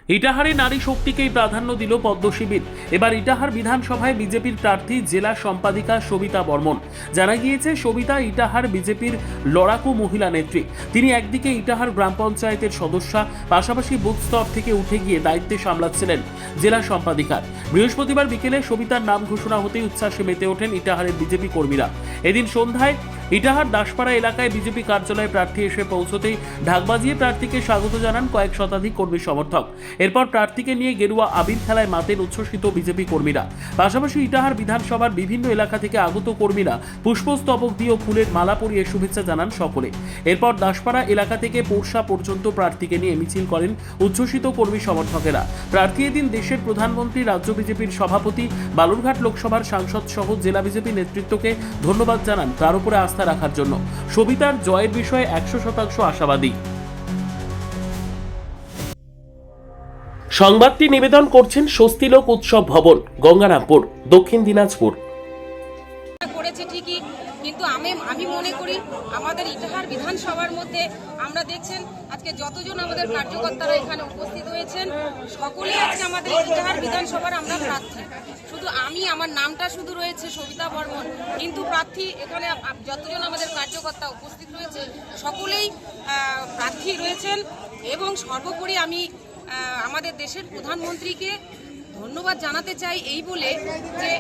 ইটাহারে নারী শক্তিকেই প্রাধান্য দিল পদ্ম শিবির। এবার ইটাহার বিধানসভায় বিজেপির প্রার্থী জেলা সম্পাদিকা সবিতা বর্মন। জানা গিয়েছে, সবিতা ইটাহার বিজেপির লড়াকু মহিলা নেত্রী। তিনি একদিকে ইটাহার গ্রাম পঞ্চায়েতের সদস্যা, পাশাপাশি বুথ স্তর থেকে উঠে গিয়ে দায়িত্বে সামলাচ্ছিলেন জেলা সম্পাদিকার। বৃহস্পতিবার বিকেলে সবিতার নাম ঘোষণা হতেই উচ্ছ্বাসে মেতে ওঠেন ইটাহারের বিজেপি কর্মীরা। এদিন সন্ধ্যায় ইটাহার দাসপাড়া এলাকায় বিজেপি কার্যালয়ে প্রার্থী এসে পৌঁছতেই ঢাক বাজিয়ে প্রার্থীকে স্বাগত জানান কয়েক শতাধিক কর্মী সমর্থক। এরপর প্রার্থীকে নিয়ে গেরুয়া আবির খেলায় মাতেন উচ্ছ্বসিত বিজেপি কর্মীরা। পাশাপাশি ইটাহার বিধানসভার বিভিন্ন এলাকা থেকে আগত কর্মীরা পুষ্পস্তবক দিয়ে ও ফুলের মালা পরিয়ে শুভেচ্ছা জানান সকলে। এরপর দাসপাড়া এলাকা থেকে পোরশা পর্যন্ত প্রার্থীকে নিয়ে মিছিল করেন উচ্ছ্বসিত কর্মী সমর্থকেরা। প্রার্থী এদিন দেশের প্রধানমন্ত্রী, রাজ্য বিজেপির সভাপতি, বালুরঘাট লোকসভার সাংসদ সহ জেলা বিজেপি নেতৃত্বকে ধন্যবাদ জানান তার উপরে আস্থা রাখার জন্য। সবিতার জয়ের বিষয়ে 100% আশাবাদী। সংবাদটি নিবেদন করছেন স্বস্তিলোক উৎসব ভবন, গঙ্গারামপুর, দক্ষিণ দিনাজপুর। করেছে ঠিকই, কিন্তু আমি মনে করি আমাদের ইটাহার বিধানসভার মধ্যে আমরা দেখছেন আজকে যতজন আমাদের কার্যকর্তারা এখানে উপস্থিত হয়েছেন, সকলেই আজকে আমাদের ইটাহার বিধানসভার আমরা প্রার্থী। শুধু আমার নামটা শুধু রয়েছে সবিতা বর্মন, কিন্তু প্রার্থী এখানে যতজন আমাদের কার্যকর্তা উপস্থিত রয়েছে সকলেই প্রার্থী রয়েছেন। এবং সর্বোপরি আমি আমাদের দেশের প্রধানমন্ত্রীকে ধন্যবাদ জানাতে চাই এই বলে যে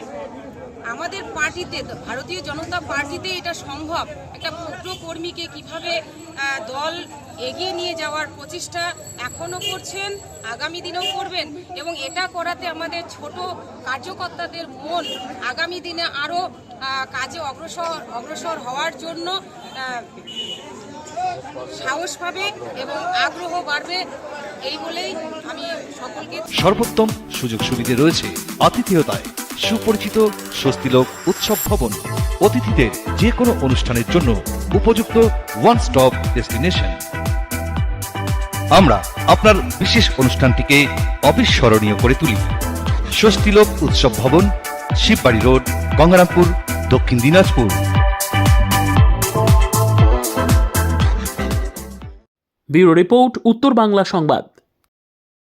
আমাদের পার্টিতে, ভারতীয় জনতা পার্টিতে এটা সম্ভব। একটা ক্ষুদ্র কর্মীকে কিভাবে দল এগিয়ে নিয়ে যাওয়ার প্রচেষ্টা এখনও করছেন, আগামী দিনেও করবেন। এবং এটা করাতে আমাদের ছোট কার্যকর্তাদের মন আগামী দিনে আরও কাজে অগ্রসর হওয়ার জন্য সাহস পাবে এবং আগ্রহ বাড়বে। এই বলেই আমি সকলকে সর্বোত্তম সুযোগ সুবিধা রয়েছে আতিথেয়তায়। সুপরিচিত স্বস্তিলোক উৎসব ভবন অতিথিদের যে কোনো অনুষ্ঠানের জন্য উপযুক্ত ওয়ান স্টপ ডেস্টিনেশন। আমরা আপনার বিশেষ অনুষ্ঠানটিকে অবিস্মরণীয় করে তুলি। স্বস্তিলোক উৎসব ভবন, শিববাড়ি রোড, গঙ্গারামপুর, দক্ষিণ দিনাজপুর। ব্যুরো রিপোর্ট, উত্তর বাংলা সংবাদ।